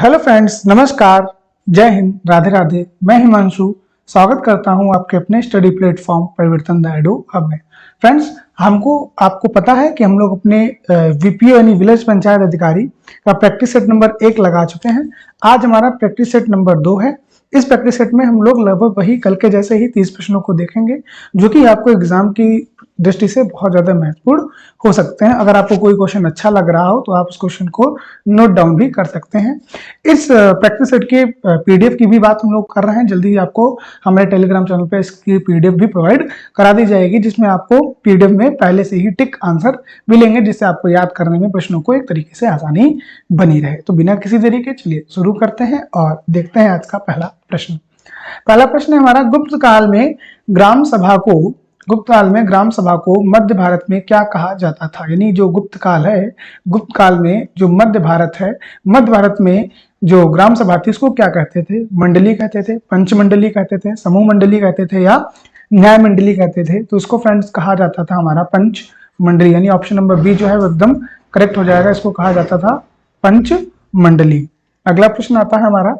Hello friends, नमस्कार, जय हिंद, राधे राधे। मैं हिमांशु स्वागत करता हूं आपके अपने स्टडी प्लेटफॉर्म परिवर्तन द एडु हब में। फ्रेंड्स, आपको पता है कि हम लोग अपने वीपीओ यानी विलेज पंचायत अधिकारी का प्रैक्टिस सेट नंबर 1 लगा चुके हैं। आज हमारा प्रैक्टिस सेट नंबर 2 है। इस प्रैक्टिस सेट में हम लोग लगभग वही कल के जैसे ही 30 प्रश्नों को देखेंगे, जो कि आपको एग्जाम की दृष्टि से बहुत ज्यादा महत्वपूर्ण हो सकते हैं। अगर आपको कोई क्वेश्चन अच्छा लग रहा हो तो आप उस क्वेश्चन को नोट डाउन भी कर सकते हैं। इस प्रैक्टिस सेट के पीडीएफ की भी बात हम लोग कर रहे हैं। जल्दी आपको हमारे टेलीग्राम चैनल पे इसकी पीडीएफ भी प्रोवाइड करा दी जाएगी, जिसमें आपको पीडीएफ में पहले से ही टिक आंसर मिलेंगे, जिससे आपको याद करने में प्रश्नों को एक तरीके से आसानी बनी रहे। तो बिना किसी देरी के चलिए शुरू करते हैं और देखते हैं आज का पहला प्रश्न। पहला प्रश्न है हमारा, गुप्त काल में ग्राम सभा को मध्य भारत में क्या कहा जाता था। यानी जो गुप्त काल में जो मध्य भारत में जो ग्राम सभा थी उसको क्या कहते थे? मंडली कहते थे, पंचमंडली कहते थे, समूह मंडली कहते थे या न्याय मंडली कहते थे। तो इसको फ्रेंड्स कहा जाता था हमारा पंच मंडली, यानी ऑप्शन नंबर बी जो है वो एकदम करेक्ट हो जाएगा। इसको कहा जाता था पंच मंडली। अगला प्रश्न आता है हमारा,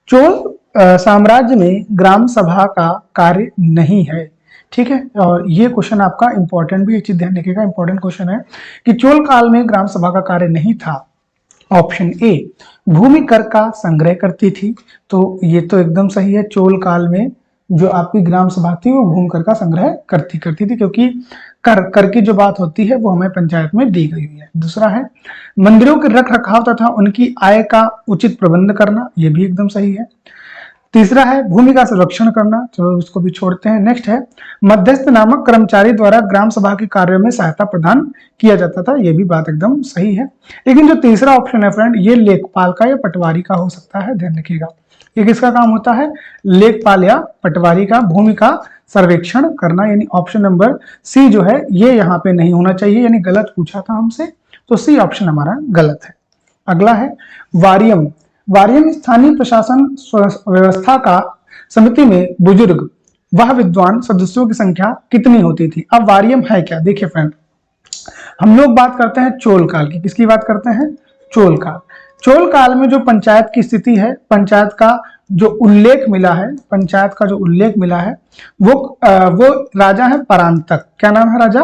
चोल साम्राज्य में ग्राम सभा का कार्य नहीं है। ठीक है, और ये क्वेश्चन आपका इंपॉर्टेंट भी, एक चीज ध्यान रखिएगा, इंपॉर्टेंट क्वेश्चन है कि चोल काल में ग्राम सभा का कार्य नहीं था। ऑप्शन ए, भूमि कर का संग्रह करती थी। तो ये तो एकदम सही है। चोल काल में जो आपकी ग्राम सभा थी वो भूमि कर का संग्रह करती थी, क्योंकि कर की जो बात होती है वो हमें पंचायत में दी गई हुई है। दूसरा है, मंदिरों के रख रखाव तथा उनकी आय का उचित प्रबंध करना। ये भी एकदम सही है। तीसरा है, भूमि का संरक्षण करना। चलो इसको भी छोड़ते हैं। नेक्स्ट है, मध्यस्थ नामक कर्मचारी द्वारा ग्राम सभा के कार्यों में सहायता प्रदान किया जाता था। ये भी बात एकदम सही है। लेकिन जो तीसरा ऑप्शन है फ्रेंड, ये लेखपाल का या पटवारी का हो सकता है, ध्यान रखिएगा। ये किसका काम होता है? लेखपाल या पटवारी का, भूमि का सर्वेक्षण करना। यानी ऑप्शन नंबर सी जो है ये यहाँ पे नहीं होना चाहिए, यानी गलत पूछा था हमसे, तो सी ऑप्शन हमारा गलत है। अगला है वारियम। वारियम स्थानीय प्रशासन व्यवस्था का समिति में बुजुर्ग वह विद्वान सदस्यों की संख्या कितनी होती थी। अब वारियम है क्या? देखिए फ्रेंड, हम लोग बात करते हैं चोल काल की। किसकी बात करते हैं? चोल काल। चोल काल में जो पंचायत की स्थिति है, पंचायत का जो उल्लेख मिला है, वो राजा है परांतक। क्या नाम है? राजा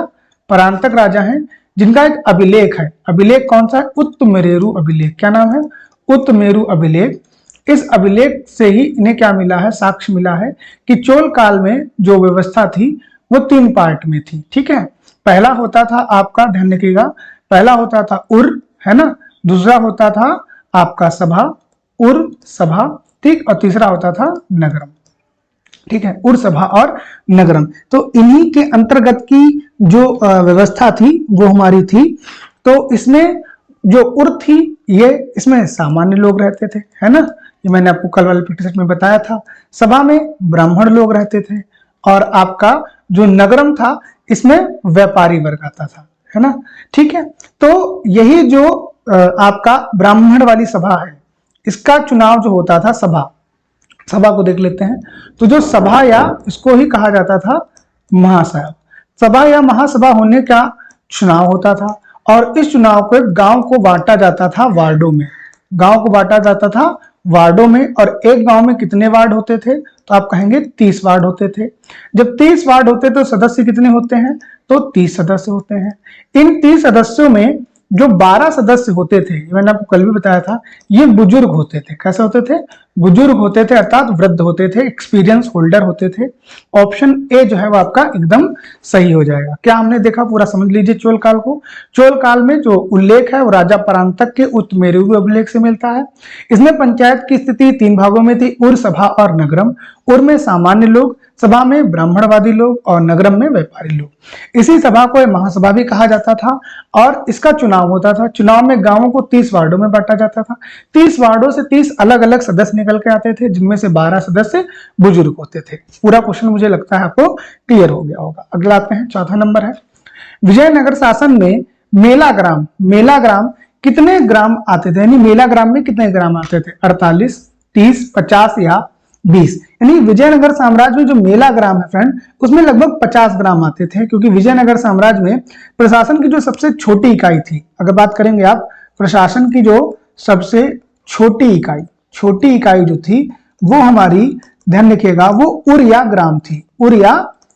परांतक राजा है, जिनका एक अभिलेख है। अभिलेख कौन सा है? उत्तमेरु अभिलेख। क्या नाम है? उत्तमेरु अभिलेख। इस अभिलेख से ही इन्हें क्या मिला है? साक्ष्य मिला है कि चोल काल में जो व्यवस्था थी वो 3 पार्ट में थी। ठीक है, पहला होता था आपका, ध्यान रखिएगा, पहला होता था उर, है ना, दूसरा होता था आपका सभा, उर सभा, ठीक, और तीसरा होता था नगरम। ठीक है, उर सभा और नगरम। तो इन्हीं के अंतर्गत की जो व्यवस्था थी वो हमारी थी। तो इसमें जो उर थी, ये इसमें सामान्य लोग रहते थे, है ना, ये मैंने आपको कल वाले प्रैक्टिस में बताया था। सभा में ब्राह्मण लोग रहते थे, और आपका जो नगरम था इसमें व्यापारी वर्ग आता था, है ना। ठीक है, तो यही जो आपका ब्राह्मण वाली सभा है, इसका चुनाव जो होता था, सभा को देख लेते हैं। तो जो सभा, या इसको ही कहा जाता था महासभा, सभा या महासभा होने का चुनाव होता था, और इस चुनाव को गांव को बांटा जाता था वार्डों में। और एक गांव में कितने वार्ड होते थे? तो आप कहेंगे 30 वार्ड होते थे। जब 30 वार्ड होते तो सदस्य कितने होते हैं? तो 30 सदस्य होते हैं। इन 30 सदस्यों में जो 12 सदस्य होते थे, मैंने आपको कल भी बताया था, ये बुजुर्ग होते थे। कैसे होते थे? बुजुर्ग होते थे, अर्थात वृद्ध होते थे, एक्सपीरियंस होल्डर होते थे। ऑप्शन ए जो है वो आपका एकदम सही हो जाएगा। क्या हमने देखा, पूरा समझ लीजिए चोल काल को। चोल काल में जो उल्लेख है वो राजा परांतक के उत्तमेरु अभिलेख से मिलता है। इसमें पंचायत की स्थिति 3 भागों में थी, उर, सभा और नगरम। उर में सामान्य लोग, सभा में ब्राह्मणवादी लोग, और नगरम में व्यापारी लोग। इसी सभा को महासभा भी कहा जाता था, और इसका चुनाव होता था। चुनाव में गांवों को 30 वार्डों में बांटा जाता था। 30 वार्डों से 30 अलग अलग सदस्य निकल के आते थे, जिनमें से 12 सदस्य बुजुर्ग होते थे। पूरा क्वेश्चन मुझे लगता है आपको क्लियर हो गया होगा। अगला आते हैं, चौथा नंबर है, विजयनगर शासन में मेला ग्राम कितने ग्राम आते थे? यानी मेला ग्राम में कितने ग्राम आते थे? 48, 30, 50 या 20। यानी विजयनगर साम्राज्य में जो मेला ग्राम है फ्रेंड, उसमें लगभग 50 ग्राम आते थे, क्योंकि विजयनगर साम्राज्य में प्रशासन की जो सबसे छोटी इकाई थी, अगर बात करेंगे आप प्रशासन की जो सबसे छोटी इकाई जो थी वो हमारी, ध्यान रखिएगा, वो उरिया ग्राम थी, उरिया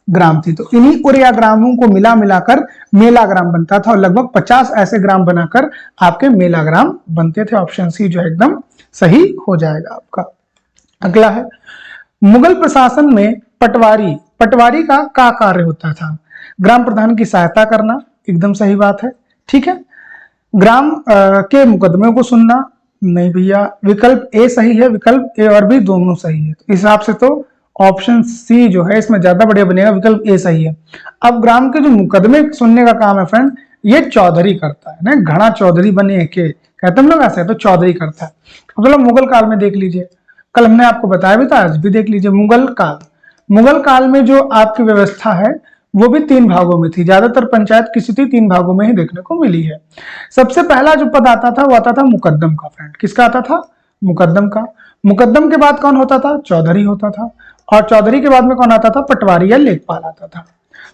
ग्राम थी। तो इन्हीं उरिया ग्रामों को मिलाकर मेला ग्राम बनता था और लगभग 50 ऐसे ग्राम बनाकर आपके मेला ग्राम बनते थे। ऑप्शन सी जो है एकदम सही हो जाएगा आपका। अगला है, मुगल प्रशासन में पटवारी का क्या कार्य होता था? ग्राम प्रधान की सहायता करना, एकदम सही बात है, ठीक है। ग्राम के मुकदमे को सुनना, नहीं भैया, विकल्प ए सही है, विकल्प ए और बी दोनों सही है। तो इस हिसाब से तो ऑप्शन सी जो है इसमें ज्यादा बढ़िया बनेगा, विकल्प ए सही है। अब ग्राम के जो मुकदमे सुनने का काम है फ्रेंड, ये चौधरी करता है ना, घड़ा चौधरी बने के कहते हम लोग ऐसे, तो चौधरी करता है। मतलब मुगल काल में देख लीजिए, कल हमने आपको बताया भी था, आज भी देख लीजिए। मुगल काल में जो आपकी व्यवस्था है वो भी 3 भागों में थी। ज्यादातर पंचायत किसी थी 3 भागों में ही देखने को मिली है। सबसे पहला जो पद आता था वो आता था मुकद्दम का फ्रेंड। किसका आता था? मुकद्दम का। मुकद्दम के बाद कौन होता था? चौधरी होता था। और चौधरी के बाद में कौन आता था? पटवारी या लेखपाल आता था।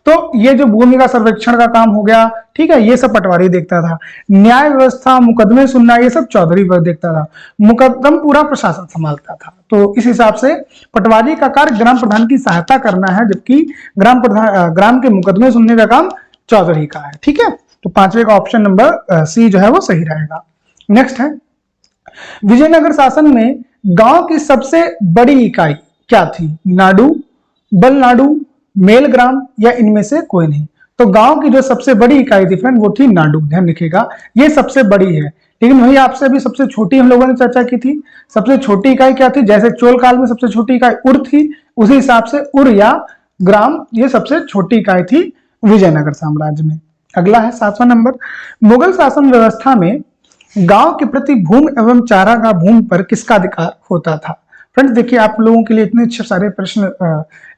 तो ये जो भूमि का सर्वेक्षण का काम हो गया, ठीक है, ये सब पटवारी देखता था। न्याय व्यवस्था, मुकदमे सुनना, ये सब चौधरी वर्ग देखता था। मुकद्दम पूरा प्रशासन संभालता था। तो इस हिसाब से पटवारी का कार्य ग्राम प्रधान की सहायता करना है, जबकि ग्राम के मुकदमे सुनने का काम चौधरी का है, ठीक है। तो 5वें का ऑप्शन नंबर सी जो है वो सही रहेगा। नेक्स्ट है, विजयनगर शासन में गांव की सबसे बड़ी इकाई क्या थी? नाडु, बलनाडु, मेलग्राम या इनमें से कोई नहीं। तो गांव की जो सबसे बड़ी इकाई थी फ्रेंड वो थी नाडु। ध्यान रखिएगा, ये सबसे बड़ी है। लेकिन वही आपसे अभी सबसे छोटी हम लोगों ने चर्चा की थी। सबसे छोटी इकाई क्या थी? जैसे चोल काल में सबसे छोटी इकाई उर थी, उसी हिसाब से उर या ग्राम ये सबसे छोटी इकाई थी विजयनगर साम्राज्य में। अगला है 7वां नंबर, मुगल शासन व्यवस्था में गांव के प्रति भूमि एवं चारागाह भूमि पर किसका अधिकार होता था? फ्रेंड्स देखिए, आप लोगों के लिए इतने अच्छे सारे प्रश्न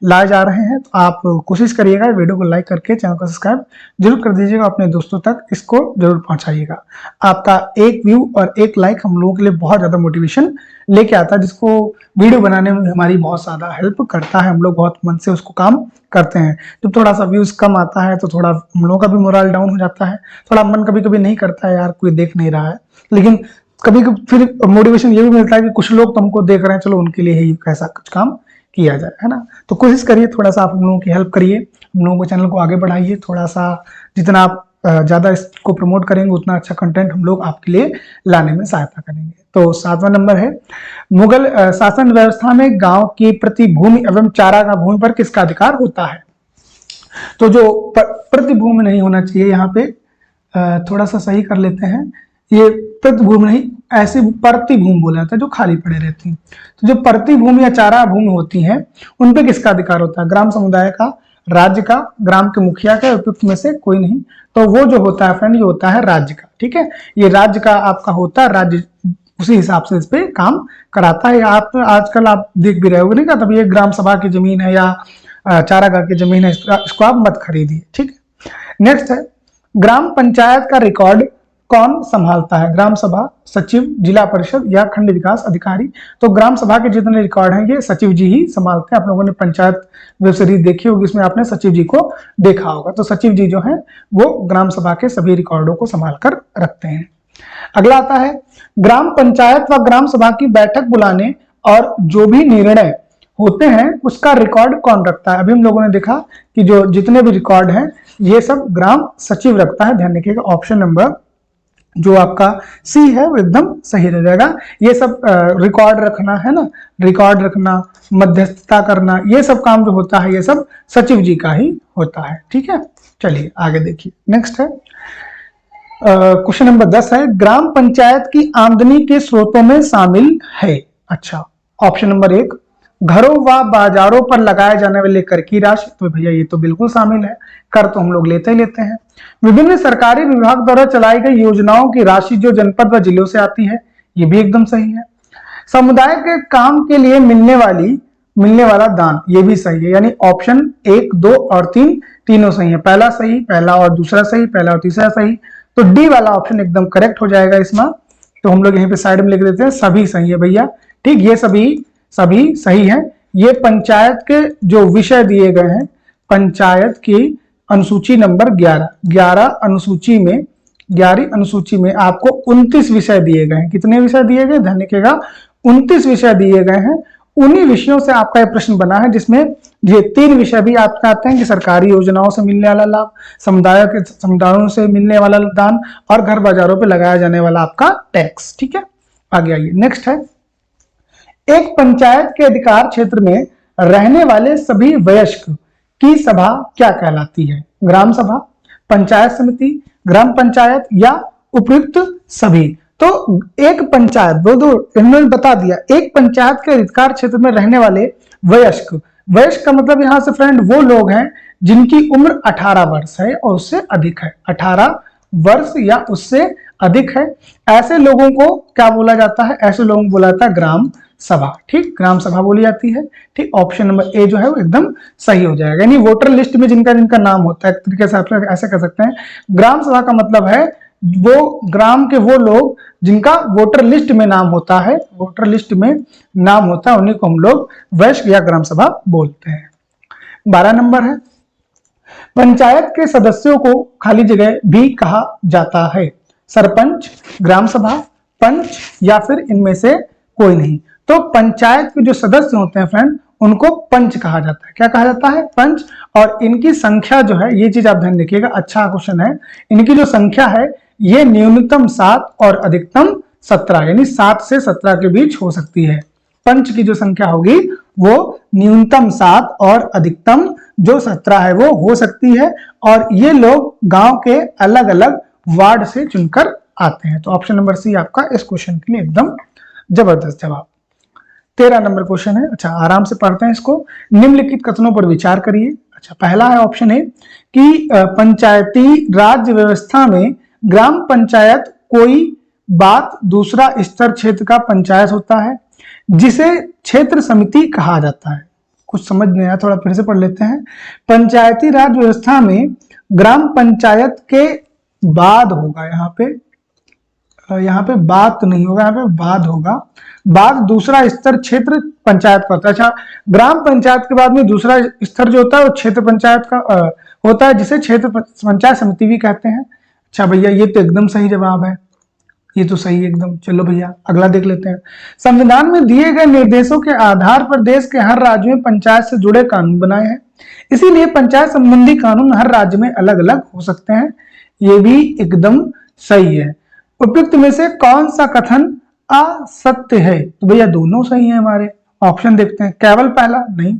लाए जा रहे हैं, तो आप कोशिश करिएगा वीडियो को लाइक करके चैनल को सब्सक्राइब जरूर कर दीजिएगा, अपने दोस्तों तक इसको जरूर पहुंचाइएगा। आपका एक व्यू और एक लाइक हम लोगों के लिए बहुत ज्यादा मोटिवेशन लेके आता है, जिसको वीडियो बनाने में हमारी बहुत ज्यादा हेल्प करता है। हम लोग बहुत मन से उसको काम करते हैं। जब थोड़ा सा व्यूज कम आता है तो थोड़ा हम लोगों का भी मोरल डाउन हो जाता है, थोड़ा मन कभी कभी नहीं करता है यार कोई देख नहीं रहा है, लेकिन कभी कभी फिर मोटिवेशन ये भी मिलता है कि कुछ लोग तुमको देख रहे हैं, चलो उनके लिए ही कैसा कुछ काम किया जाए, है ना। तो कोशिश करिए, थोड़ा सा आप हम लोगों की हेल्प करिए, हम लोगों को चैनल को आगे बढ़ाइए थोड़ा सा। जितना आप ज्यादा इसको प्रमोट करेंगे उतना अच्छा कंटेंट हम लोग आपके लिए लाने में सहायता करेंगे। तो 7वां नंबर है, मुगल शासन व्यवस्था में गांव की प्रति भूमि एवं चारागाह भूमि पर किसका अधिकार होता है? तो जो प्रतिभूमि नहीं होना चाहिए, यहाँ पे थोड़ा सा सही कर लेते हैं, ये प्रतिभूमि नहीं, ऐसी प्रतिभूमि बोला जाता है जो खाली पड़े रहती हैं। तो जो प्रतिभूमि या चारा भूमि होती हैं उन पे किसका अधिकार होता है? ग्राम समुदाय का, राज्य का, ग्राम के मुखिया का, उपयुक्त में से कोई नहीं। तो वो जो होता है फ्रेंड, ये होता है राज्य का, ठीक है। ये राज्य का आपका होता है, राज्य उसी हिसाब से इस पे काम कराता है। आप आजकल आप देख भी रहे होगे, नहीं का तब ये ग्राम सभा की जमीन है या चारागाह की जमीन है, इसको आप मत खरीदिए, ठीक है। नेक्स्ट है, ग्राम पंचायत का रिकॉर्ड कौन संभालता है? ग्राम सभा, सचिव, जिला परिषद या खंड विकास अधिकारी? तो ग्राम सभा के जितने रिकॉर्ड हैं ये सचिव जी ही संभालते हैं। आप लोगों ने पंचायत वेब सीरीज देखी होगी, इसमें आपने सचिव जी को देखा होगा। तो सचिव जी जो हैं वो ग्राम सभा के सभी रिकॉर्डों को संभाल कर रखते हैं। अगला आता है, ग्राम पंचायत व ग्राम सभा की बैठक बुलाने और जो भी निर्णय होते हैं उसका रिकॉर्ड कौन रखता है? अभी हम लोगों ने देखा कि जो जितने भी रिकॉर्ड हैं ये सब ग्राम सचिव रखता है। ध्यान रखिएगा, ऑप्शन नंबर जो आपका सी है वो एकदम सही रह जाएगा। ये सब रिकॉर्ड रखना है ना, रिकॉर्ड रखना, मध्यस्थता करना, ये सब काम जो होता है ये सब सचिव जी का ही होता है, ठीक है। चलिए आगे देखिए, नेक्स्ट है क्वेश्चन नंबर 10 है, ग्राम पंचायत की आमदनी के स्रोतों में शामिल है। अच्छा, ऑप्शन नंबर 1 घरों व बाजारों पर लगाए जाने वाले कर की राशि। तो भैया ये तो बिल्कुल शामिल है, कर तो हम लोग लेते ही लेते हैं। विभिन्न सरकारी विभाग द्वारा चलाई गई योजनाओं की राशि जो जनपद व जिलों से आती है, ये भी एकदम सही है। समुदाय के काम के लिए मिलने वाला दान, ये भी सही है। यानी ऑप्शन 1, 2 और 3 तीनों सही है। पहला सही, पहला और दूसरा सही, पहला और तीसरा सही। तो डी वाला ऑप्शन एकदम करेक्ट हो जाएगा इसमें। तो हम लोग यहाँ पे साइड में लिख देते हैं सभी सही है भैया, ठीक। ये सभी सही है। ये पंचायत के जो विषय दिए गए हैं, पंचायत की अनुसूची नंबर 11 अनुसूची में 11वीं अनुसूची में आपको 29 विषय दिए गए हैं। कितने विषय दिए गए, ध्यान रखिएगा, 29 विषय दिए गए हैं। उन्हीं विषयों से आपका यह प्रश्न बना है, जिसमें ये 3 विषय भी आपके आते हैं कि सरकारी योजनाओं से मिलने वाला लाभ, समुदायों से मिलने वाला दान, और घर बाजारों पे लगाया जाने वाला आपका टैक्स। ठीक है, आगे आइए। नेक्स्ट है, एक पंचायत के अधिकार क्षेत्र में रहने वाले सभी वयस्क की सभा क्या कहलाती है? ग्राम सभा, पंचायत समिति, ग्राम पंचायत या उपयुक्त सभी? तो एक पंचायत, दो इन्होंने बता दिया, एक पंचायत के अधिकार क्षेत्र में रहने वाले वयस्क, वयस्क का मतलब यहां से फ्रेंड वो लोग हैं जिनकी उम्र 18 वर्ष है और उससे अधिक है, 18 वर्ष या उससे अधिक है, ऐसे लोगों को क्या बोला जाता है? ऐसे लोगों को बोला जाता है ग्राम सभा। ठीक, ग्राम सभा बोली जाती है। ठीक, ऑप्शन नंबर ए जो है वो एकदम सही हो जाएगा। यानी वोटर लिस्ट में जिनका जिनका नाम होता है, एक तरीके से आप ऐसे कह सकते हैं, ग्राम सभा का मतलब है वो ग्राम के वो लोग जिनका वोटर लिस्ट में नाम होता है, वोटर लिस्ट में नाम होता है, उन्हीं को हम लोग वयस्क या ग्राम सभा बोलते हैं। 12 नंबर है, पंचायत के सदस्यों को खाली जगह भी कहा जाता है? सरपंच, ग्राम सभा, पंच या फिर इनमें से कोई नहीं? तो पंचायत के जो सदस्य होते हैं फ्रेंड, उनको पंच कहा जाता है। क्या कहा जाता है? पंच। और इनकी संख्या जो है, ये चीज आप ध्यान रखिएगा, अच्छा क्वेश्चन है, इनकी जो संख्या है ये न्यूनतम 7 और अधिकतम 17, यानी 7 से 17 के बीच हो सकती है। पंच की जो संख्या होगी वो न्यूनतम 7 और अधिकतम जो 17 है वो हो सकती है, और ये लोग गांव के अलग अलग वार्ड से चुनकर आते हैं। तो ऑप्शन नंबर सी आपका इस क्वेश्चन के लिए एकदम जबरदस्त जवाब। 13 नंबर क्वेश्चन है, अच्छा आराम से पढ़ते हैं इसको। निम्नलिखित कथनों पर विचार करिए। अच्छा, पहला है ऑप्शन ए कि पंचायती राज व्यवस्था में ग्राम पंचायत कोई बात दूसरा स्तर क्षेत्र का पंचायत होता है जिसे क्षेत्र समिति कहा जाता है। कुछ समझ नहीं आया, थोड़ा फिर से पढ़ लेते हैं। पंचायती राज व्यवस्था में ग्राम पंचायत के बाद होगा, यहाँ पे बात नहीं होगा, यहाँ पे बाद होगा। बाद दूसरा स्तर क्षेत्र पंचायत का होता है। अच्छा, ग्राम पंचायत के बाद में दूसरा स्तर जो होता है वो क्षेत्र पंचायत का होता है, जिसे क्षेत्र पंचायत समिति भी कहते हैं। अच्छा भैया, ये तो एकदम सही जवाब है, ये तो सही एकदम। चलो भैया अगला देख लेते हैं। संविधान में दिए गए निर्देशों के आधार पर देश के हर राज्य में पंचायत से जुड़े कानून बनाए हैं, इसीलिए पंचायत संबंधी कानून हर राज्य में अलग अलग हो सकते हैं। ये भी एकदम सही है। उपयुक्त में से कौन सा कथन असत्य है? तो भैया दोनों सही है हमारे। ऑप्शन देखते हैं, केवल पहला नहीं,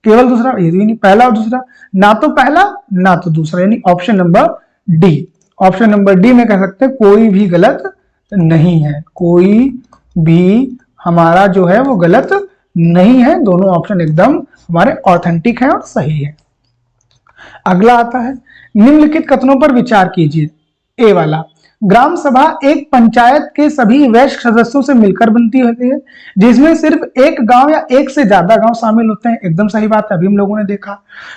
केवल दूसरा ये भी नहीं, पहला और दूसरा, ना तो पहला ना तो दूसरा, यानी option number D. Option number D में कह सकते हैं कोई भी गलत नहीं है, कोई भी हमारा जो है वो गलत नहीं है, दोनों ऑप्शन एकदम हमारे ऑथेंटिक है और सही है। अगला आता है, निम्नलिखित कथनों पर विचार कीजिए। ए वाला, ग्राम सभा एक पंचायत के सभी वयस्क सदस्यों से मिलकर बनती होती है जिसमें सिर्फ एक गांव या एक से ज्यादा गांव शामिल होते हैं। एकदम सही बात है, अभी हम लोगों ने देखा।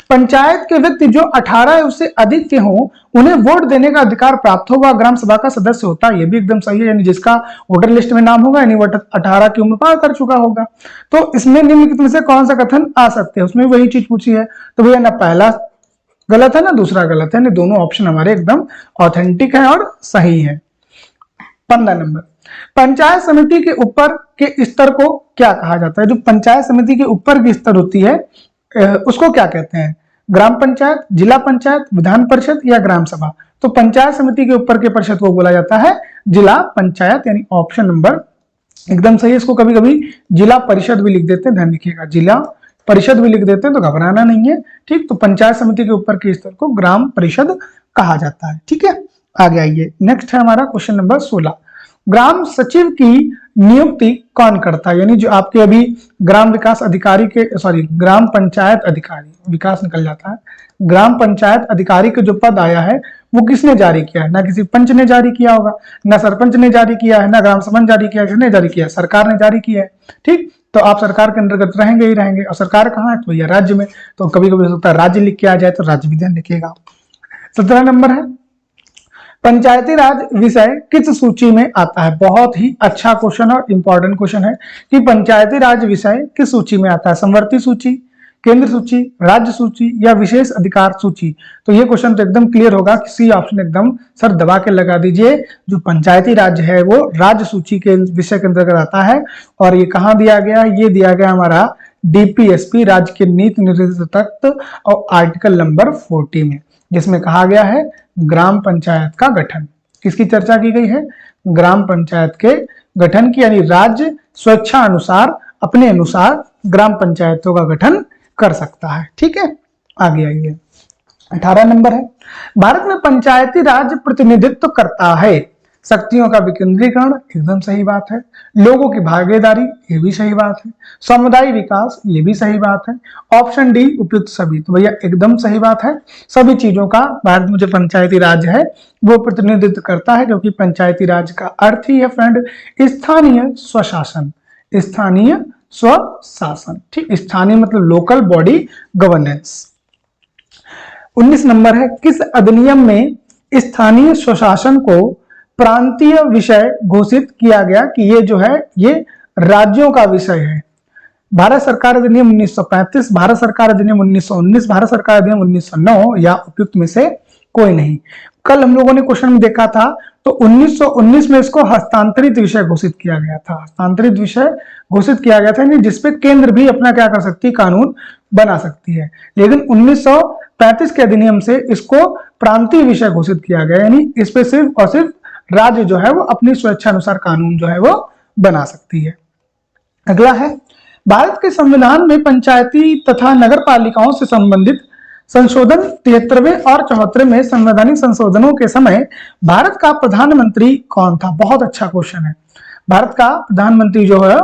पंचायत के व्यक्ति जो 18 या उससे अधिक के हों उन्हें वोट देने का अधिकार प्राप्त होगा, ग्राम सभा का सदस्य होता है। यह भी एकदम सही है, यानी जिसका वोटर लिस्ट में नाम होगा यानी वो 18 की उम्र पार कर चुका होगा। तो इसमें निम्नलिखित में से कौन सा कथन आ सकते हैं? उसमें वही चीज पूछी है, तो भैया ना पहला गलत है ना दूसरा गलत है, दोनों ऑप्शन हमारे एकदम ऑथेंटिक है और सही है। 15 नंबर, पंचायत समिति के ऊपर के स्तर को क्या कहा जाता है? जो पंचायत समिति के ऊपर की स्तर होती है उसको क्या कहते हैं? ग्राम पंचायत, जिला पंचायत, विधान परिषद या ग्राम सभा? तो पंचायत समिति के ऊपर के परिषद को बोला जाता है जिला पंचायत, यानी ऑप्शन नंबर एकदम सही है। इसको कभी कभी जिला परिषद भी लिख देते हैं, ध्यान रखिएगा, जिला परिषद भी लिख देते हैं, तो घबराना नहीं है। ठीक, तो पंचायत समिति के ऊपर के स्तर को ग्राम परिषद कहा जाता है। ठीक है, आगे आइए। नेक्स्ट है हमारा क्वेश्चन नंबर 16, ग्राम सचिव की नियुक्ति कौन करता है? यानी जो आपके अभी ग्राम विकास अधिकारी के, ग्राम पंचायत अधिकारी, विकास निकल जाता है, ग्राम पंचायत अधिकारी के जो पद आया है वो किसने जारी किया है? ना किसी पंच ने जारी किया होगा, ना सरपंच ने जारी किया है, ना ग्राम सभा ने जारी किया है, किसने जारी किया है? सरकार ने जारी किया है। ठीक, तो आप सरकार के अंतर्गत रहेंगे ही रहेंगे, और सरकार कहाँ है? तो भैया राज्य में। तो कभी कभी हो सकता है राज्य लिख के आ जाए, तो राज्य भी ध्यान रखिएगा। 17 नंबर है, पंचायती राज विषय किस सूची में आता है? बहुत ही अच्छा क्वेश्चन और इंपॉर्टेंट क्वेश्चन है कि पंचायती राज विषय किस सूची में आता है? समवर्ती सूची, केंद्र सूची, राज्य सूची या विशेष अधिकार सूची? तो ये क्वेश्चन तो एकदम क्लियर होगा कि सी ऑप्शन एकदम सर दबा के लगा दीजिए। जो पंचायती राज है वो राज्य सूची के विषय के अंतर्गत आता है और ये कहाँ दिया गया? ये दिया गया हमारा डीपीएसपी राज्य के नीति निर्देशित तत्व और आर्टिकल नंबर 40 में, जिसमें कहा गया है ग्राम पंचायत का गठन। किसकी चर्चा की गई है? ग्राम पंचायत के गठन की, यानी राज्य स्वेच्छा अनुसार अपने अनुसार ग्राम पंचायतों का गठन कर सकता है। ठीक है, आगे आइए। 18 नंबर है, भारत में पंचायती राज प्रतिनिधित्व करता है शक्तियों का विकेंद्रीकरण, एकदम सही बात है। लोगों की भागीदारी, ये भी सही बात है। समुदाय विकास, ये भी सही बात है। ऑप्शन डी उपयुक्त सभी, तो भैया एकदम सही बात है। सभी चीजों का भारत में जो पंचायती राज है वो प्रतिनिधित्व करता है, क्योंकि पंचायती राज का अर्थ ही है फ्रेंड स्थानीय स्वशासन। स्थानीय स्वशासन, ठीक, स्थानीय मतलब लोकल बॉडी गवर्नेंस। 19 नंबर है, किस अधिनियम में स्थानीय स्वशासन को प्रांतीय विषय घोषित किया गया कि ये जो है ये राज्यों का विषय है? भारत सरकार अधिनियम 1935, भारत सरकार अधिनियम 1919, भारत सरकार अधिनियम 1909 या उपयुक्त में से कोई नहीं। कल हम लोगों ने क्वेश्चन में देखा था तो 1919 में इसको हस्तांतरित विषय घोषित किया गया था। हस्तांतरित विषय घोषित किया गया था, यानी जिसपे केंद्र भी अपना क्या कर सकती है, कानून बना सकती है। लेकिन 1935 के अधिनियम से इसको प्रांतीय विषय घोषित किया गया, यानी इस पे सिर्फ और सिर्फ राज्य जो है वो अपनी स्वेच्छा अनुसार कानून जो है वो बना सकती है। अगला है, भारत के संविधान में पंचायती तथा नगर पालिकाओं से संबंधित संशोधन 73वें और 74वें में संवैधानिक संशोधनों के समय भारत का प्रधानमंत्री कौन था? बहुत अच्छा क्वेश्चन है। भारत का प्रधानमंत्री जो है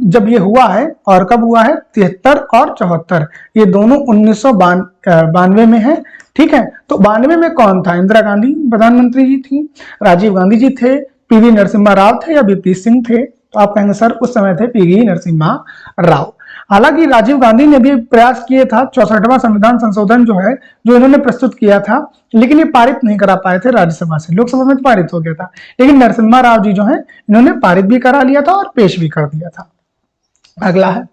जब ये हुआ है और कब हुआ है? 73 और 74, ये दोनों 1992 में है। ठीक है, तो 92 में कौन था? इंदिरा गांधी प्रधानमंत्री जी थी, राजीव गांधी जी थे, पीवी नरसिम्हा राव थे या बीपी सिंह थे? तो आप कहेंगे सर उस समय थे पीवी नरसिम्हा राव। हालांकि राजीव गांधी ने भी प्रयास किए था 64वां संविधान संशोधन जो है जो इन्होंने प्रस्तुत किया था, लेकिन ये पारित नहीं करा पाए थे राज्यसभा से, लोकसभा में पारित हो गया था। लेकिन नरसिम्हा राव जी जो है इन्होंने पारित भी करा लिया था और पेश भी कर दिया था। अगला है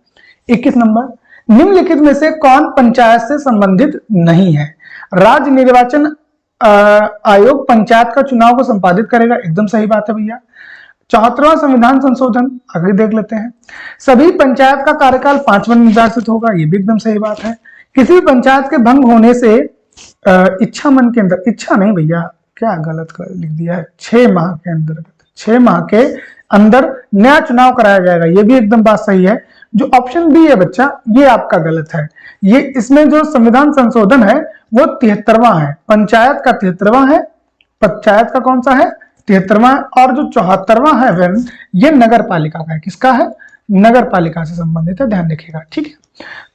21 नंबर, निम्नलिखित में से कौन पंचायत से संबंधित नहीं है? राज्य निर्वाचन आयोग पंचायत का चुनाव को संपादित करेगा, एकदम सही बात है भैया। 74वां संविधान संशोधन आगे देख लेते हैं, सभी पंचायत का कार्यकाल 5 वर्ष निर्धारित होगा, ये भी एकदम सही बात है। किसी पंचायत के भंग होने से इच्छा मन के अंदर, इच्छा नहीं भैया, क्या गलत लिख दिया है, 6 माह के अंदर, 6 माह के अंदर नया चुनाव कराया जाएगा, ये भी एकदम बात सही है। जो ऑप्शन बी है बच्चा, ये आपका गलत है। ये इसमें जो संविधान संशोधन है वो 73वां है, पंचायत का 73वां है, पंचायत का कौन सा है? 73वां। और जो 74वां है फ्रेंड ये नगर पालिका का है। किसका है? नगर पालिका से संबंधित है, ध्यान रखिएगा। ठीक है,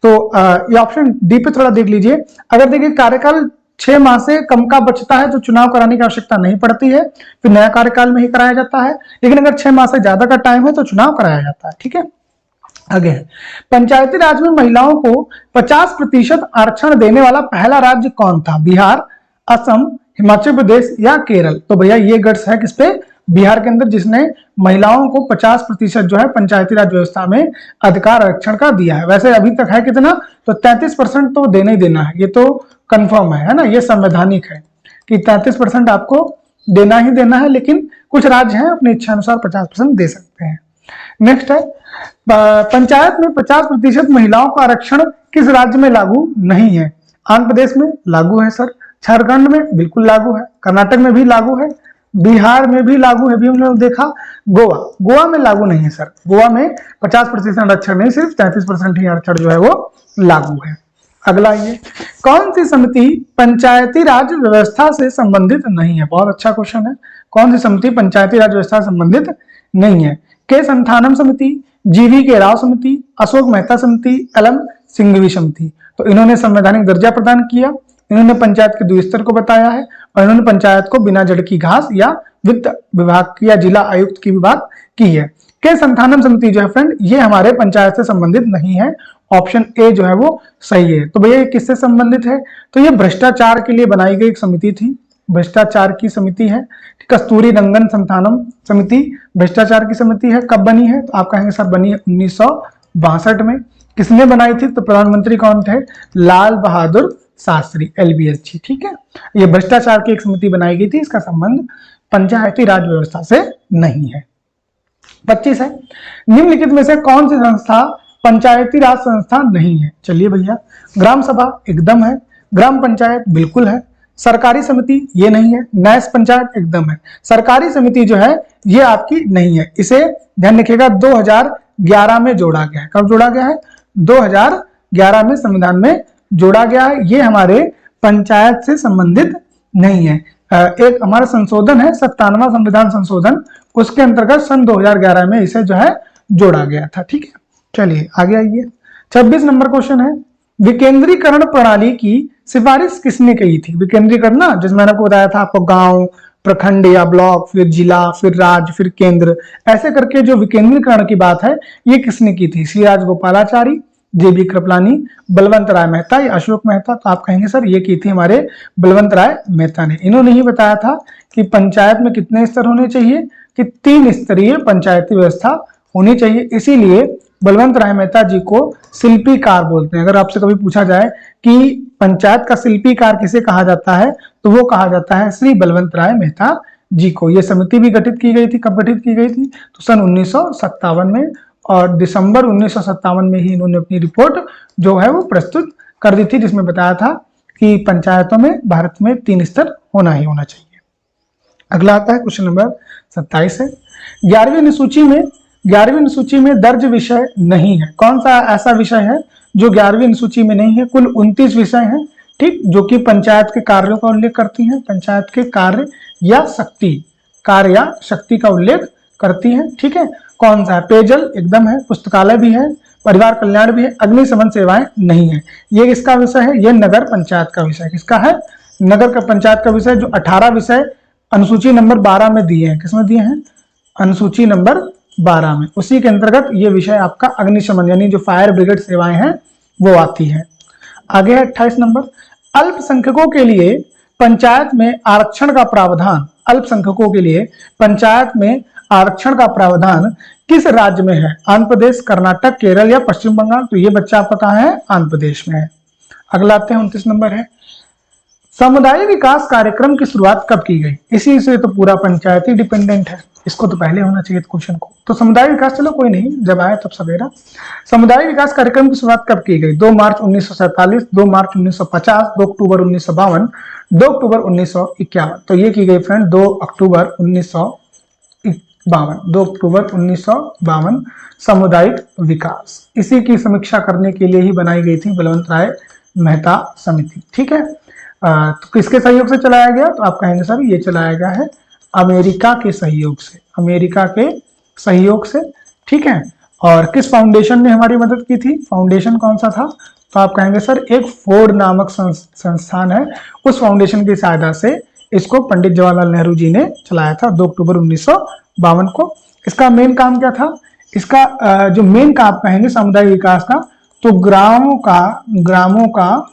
तो ये ऑप्शन डी पे थोड़ा देख लीजिए। अगर देखिए कार्यकाल 6 माह से कम का बचता है तो चुनाव कराने की आवश्यकता नहीं पड़ती है, फिर नया कार्यकाल में ही कराया जाता है। लेकिन अगर 6 माह से ज्यादा का टाइम है तो चुनाव कराया जाता है। ठीक है, आगे पंचायती राज में महिलाओं को 50% आरक्षण देने वाला पहला राज्य कौन था? बिहार, असम, हिमाचल प्रदेश या केरल? तो भैया ये गट्स है किसपे? बिहार के अंदर, जिसने महिलाओं को 50% जो है पंचायती राज व्यवस्था में अधिकार आरक्षण का दिया है। वैसे अभी तक है कितना? तो 33% तो देना ही देना है, ये तो कंफर्म है ना, ये संवैधानिक है कि 33% आपको देना ही देना है। लेकिन कुछ राज्य हैं अपनी इच्छा अनुसार 50% दे सकते हैं। नेक्स्ट है, पंचायत में 50% महिलाओं का आरक्षण किस राज्य में लागू नहीं है? आंध्र प्रदेश में लागू है सर, झारखंड में बिल्कुल लागू है, कर्नाटक में भी लागू है, बिहार में भी लागू है, भी हम लोग देखा। गोवा में लागू नहीं है सर, गोवा में 50% आरक्षण नहीं, सिर्फ 33% ही आरक्षण जो है वो लागू है। अगला ये, कौन सी समिति पंचायती राज व्यवस्था से संबंधित नहीं है? बहुत अच्छा क्वेश्चन है। कौन सी समिति पंचायती राज व्यवस्था से संबंधित नहीं है? के संथानम समिति, जीवी के राव समिति, अशोक मेहता समिति, एलएम सिंघवी समिति? तो इन्होंने संवैधानिक दर्जा प्रदान किया, इन्होंने पंचायत के 2 स्तर को बताया है और इन्होंने पंचायत को बिना जड़ की घास या वित्त विभाग की या जिला आयुक्त की भी बात की है। के संथानम समिति जो है फ्रेंड ये हमारे पंचायत से संबंधित नहीं है, ऑप्शन ए जो है वो सही है। तो भैया ये किससे संबंधित है? तो ये भ्रष्टाचार के लिए बनाई गई एक समिति थी, भ्रष्टाचार की समिति है। कस्तूरी रंगन संथानम समिति भ्रष्टाचार की समिति है। कब बनी है? तो आप कहेंगे सर बनी है 1962 में। किसने बनाई थी? तो प्रधानमंत्री कौन थे? लाल बहादुर शास्त्री, LBS जी। ठीक है, ये भ्रष्टाचार की एक समिति बनाई गई थी, इसका संबंध पंचायती राज व्यवस्था से नहीं है। 25 है, निम्नलिखित में से कौन सी संस्था पंचायती राज संस्था नहीं है? चलिए भैया, ग्राम सभा एकदम है, ग्राम पंचायत बिल्कुल है, सरकारी समिति ये नहीं है, न्याय पंचायत एकदम है। सरकारी समिति जो है ये आपकी नहीं है, इसे ध्यान रखिएगा 2011 में जोड़ा गया है। कब जोड़ा गया है? 2011 में संविधान में जोड़ा गया है। ये हमारे पंचायत से संबंधित नहीं है। एक हमारा संशोधन है 57वां संविधान संशोधन, उसके अंतर्गत सन 2011 में इसे जो है जोड़ा गया था। ठीक है, चलिए आगे आइए। 26 नंबर क्वेश्चन है, विकेंद्रीकरण प्रणाली की सिफारिश किसने की थी? विकेंद्रीकरण ना, जिसमें मैंने आपको बताया था, आपको गांव, प्रखंड या ब्लॉक, फिर जिला, फिर राज्य, फिर केंद्र, ऐसे करके जो विकेंद्रीकरण की बात है ये किसने की थी? सी राजगोपालाचारी, JB कृपलानी, बलवंत राय मेहता या अशोक मेहता? तो आप कहेंगे सर ये की थी हमारे बलवंत राय मेहता ने। इन्होंने ही बताया था कि पंचायत में कितने स्तर होने चाहिए, कि 3 स्तरीय पंचायती व्यवस्था होनी चाहिए। इसीलिए बलवंत राय मेहता जी को शिल्पीकार बोलते हैं। अगर आपसे कभी पूछा जाए कि पंचायत का शिल्पीकार किसे कहा जाता है, तो वो कहा जाता है श्री बलवंत राय मेहता जी को। ये समिति भी गठित की गई थी, कब गठित की गई थी? तो सन 1957 में, और दिसंबर 1957 में ही इन्होंने अपनी रिपोर्ट जो है वो प्रस्तुत कर दी थी, जिसमें बताया था कि पंचायतों में भारत में 3 स्तर होना ही होना चाहिए। अगला आता है क्वेश्चन नंबर 27 है, 11वीं अनुसूची में दर्ज विषय नहीं है। कौन सा ऐसा विषय है जो 11वीं अनुसूची में नहीं है? कुल 29 विषय हैं, ठीक, जो कि पंचायत के कार्यों का उल्लेख करती हैं, पंचायत के कार्य या शक्ति का उल्लेख करती हैं। ठीक है, कौन सा है? पेयजल एकदम है, पुस्तकालय भी है, परिवार कल्याण भी है, अग्निशमन सेवाएं नहीं है। ये किसका विषय है? ये नगर पंचायत का विषय। किसका है? नगर का पंचायत का विषय, जो 18 विषय अनुसूची नंबर 12 में दिए हैं। किसमें दिए हैं? अनुसूची नंबर 12 में। उसी के अंतर्गत ये विषय आपका अग्निशमन यानी जो फायर ब्रिगेड सेवाएं हैं वो आती है। आगे है 28 नंबर, अल्पसंख्यकों के लिए पंचायत में आरक्षण का प्रावधान, अल्पसंख्यकों के लिए पंचायत में आरक्षण का प्रावधान किस राज्य में है? आंध्र प्रदेश, कर्नाटक, केरल या पश्चिम बंगाल? तो ये बच्चा आपका कहाँ है? आंध्र प्रदेश में है। अगला आते हैं 29 नंबर है, समुदाय विकास कार्यक्रम की शुरुआत कब की गई? इसी से तो पूरा पंचायती डिपेंडेंट है, इसको तो पहले होना चाहिए क्वेश्चन को। तो समुदाय विकास, चलो कोई नहीं, जब आए तब सवेरा। समुदाय विकास कार्यक्रम की शुरुआत कब की गई? 2 मार्च 1947, 2 मार्च 1950, 2 अक्टूबर 1952, 2 अक्टूबर 1951। तो ये की गई फ्रेंड 2 अक्टूबर 1952, 2 अक्टूबर 1952 सामुदायिक विकास। इसी की समीक्षा करने के लिए ही बनाई गई थी बलवंत राय मेहता समिति। ठीक है, तो किसके सहयोग से चलाया गया? तो आप कहेंगे सर ये चलाया गया है अमेरिका के सहयोग से, अमेरिका के सहयोग से। ठीक है, और किस फाउंडेशन ने हमारी मदद की थी? फाउंडेशन कौन सा था? तो आप कहेंगे सर एक फोर्ड नामक संस्थान है, उस फाउंडेशन की सहायता से इसको पंडित जवाहरलाल नेहरू जी ने चलाया था 2 अक्टूबर 1952 को। इसका मेन काम क्या था? इसका जो मेन काम आप कहेंगे सामुदायिक विकास का, तो ग्रामों का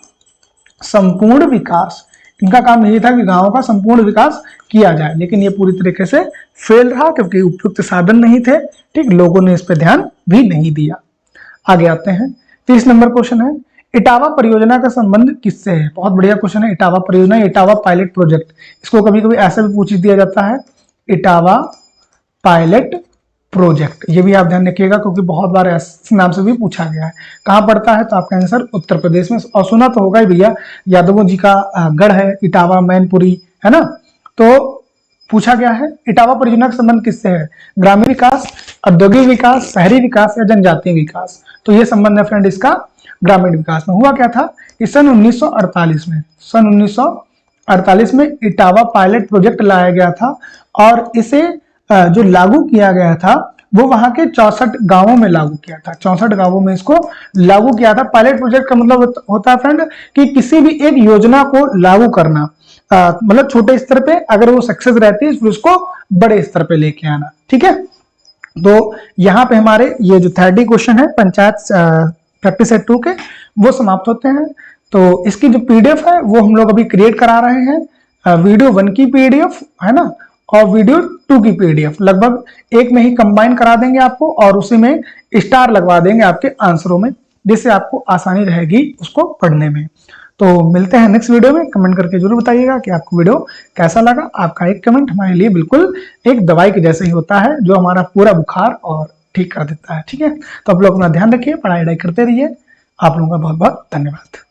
संपूर्ण विकास, इनका काम यही था कि गांवों का संपूर्ण विकास किया जाए। लेकिन ये पूरी तरीके से फेल रहा क्योंकि उपयुक्त साधन नहीं थे। ठीक, लोगों ने इस पर ध्यान भी नहीं दिया। आगे आते हैं 30 नंबर क्वेश्चन है, इटावा परियोजना का संबंध किससे है? बहुत बढ़िया क्वेश्चन है। इटावा परियोजना, इटावा पायलट प्रोजेक्ट, इसको कभी कभी ऐसे भी पूछ दिया जाता है, इटावा पायलट प्रोजेक्ट। ये भी आप ध्यान रखिएगा क्योंकि बहुत बार इस नाम से भी पूछा गया है। कहाँ पड़ता है? तो आपका आंसर उत्तर प्रदेश में। और सुना तो होगा ही भैया, यादवों जी का गढ़ है इटावा, मैनपुरी, है ना। तो पूछा गया है इटावा परियोजना का संबंध किससे है? ग्रामीण विकास, औद्योगिक विकास, शहरी विकास या जनजातीय विकास? तो ये संबंध है फ्रेंड इसका ग्रामीण विकास में। हुआ क्या था कि सन 1948 में इटावा पायलट प्रोजेक्ट लाया गया था, और इसे जो लागू किया गया था वो वहां के 64 गांवों में लागू किया था। 64 गांवों में इसको लागू किया था। पायलट प्रोजेक्ट का मतलब होता है फ्रेंड कि किसी भी एक योजना को लागू करना, मतलब छोटे स्तर पे अगर वो सक्सेस रहती है फिर उसको बड़े स्तर पे लेके आना। ठीक है, तो यहाँ पे हमारे ये जो 30 क्वेश्चन है पंचायत प्रैक्टिस सेट 2 के वो समाप्त होते हैं। तो इसकी जो पीडीएफ है वो हम लोग अभी क्रिएट करा रहे हैं। वीडियो 1 की पीडीएफ है ना, और वीडियो 2 की पीडीएफ लगभग एक में ही कंबाइन करा देंगे आपको, और उसी में स्टार लगवा देंगे आपके आंसरों में। जिससे आपको आसानी रहेगी उसको पढ़ने में। तो मिलते हैं नेक्स्ट वीडियो में। कमेंट करके जरूर बताइएगा कि आपको वीडियो कैसा लगा। आपका एक कमेंट हमारे लिए बिल्कुल एक दवाई के जैसे ही होता है, जो हमारा पूरा बुखार और ठीक कर देता है। ठीक है, तो आप लोग अपना ध्यान रखिए, पढ़ाई करते रहिए। आप लोगों का बहुत बहुत धन्यवाद।